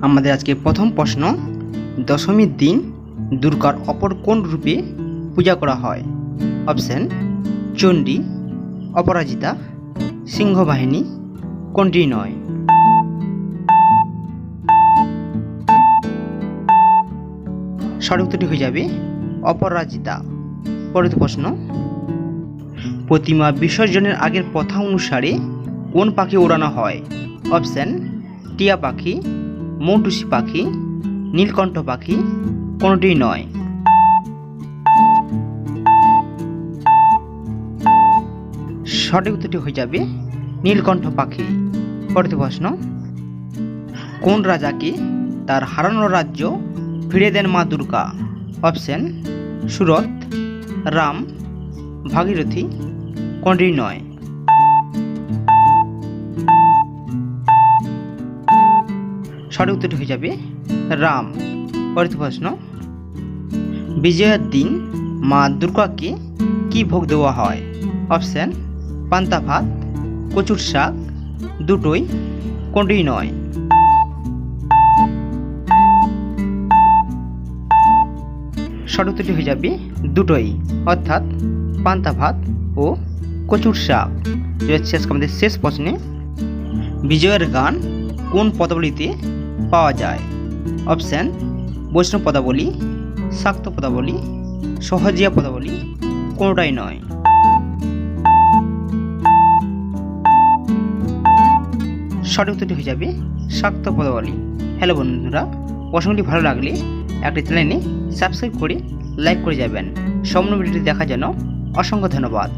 আমাদের আজকে প্রথম প্রশ্ন, দশমীর দিন দুর্গার অপর কোন রূপে পূজা করা হয়? অপশন চণ্ডী, অপরাজিতা, সিংহবাহিনী, কোনটি নয়? সঠিক উত্তরটি হয়ে যাবে অপরাজিতা। পরের প্রশ্ন, প্রতিমা বিসর্জনের আগের প্রথা অনুসারে কোন পাখি ওড়ানো হয়? অপশন টিয়া পাখি, মৌটুসি পাখি, নীলকণ্ঠ পাখি, কোনটি নয়? সঠিক উত্তরটি হয়ে যাবে নীলকণ্ঠ পাখি। পরের প্রশ্ন, কোন রাজাকে তার হারানো রাজ্য ফিরে দেন মা দুর্গা? অপশন সুরত, রাম, ভাগীরথী, কোনটি নয়? সঠিক উত্তরটি হয়ে যাবে রাম। পরের প্রশ্ন, বিজয়ার দিন মা দুর্গাকে কি ভোগ দেওয়া হয়? অপশন পান্তা ভাত, কচুর শাক, দুটোই, কোনটি নয়? সঠিক উত্তরটি হয়ে যাবে দুটোই, অর্থাৎ পান্তা ভাত ও কচুর শাক। আমাদের শেষ প্রশ্নে, বিজয়ের গান কোন পদাবলীতে পাওয়া যায়? অপশন বৈষ্ণব পদাবলী, শাক্ত পদাবলী, সহজিয়া পদাবলী, কোনোটাই নয়? সঠিক উত্তরটি হয়ে যাবে শাক্ত পদাবলী। হ্যালো বন্ধুরা, প্রসঙ্গটি ভালো লাগলে একটি চ্যানেলে সাবস্ক্রাইব করে লাইক করে যাবেন। সম্পূর্ণ ভিডিওটি দেখার জন্য অসংখ্য ধন্যবাদ।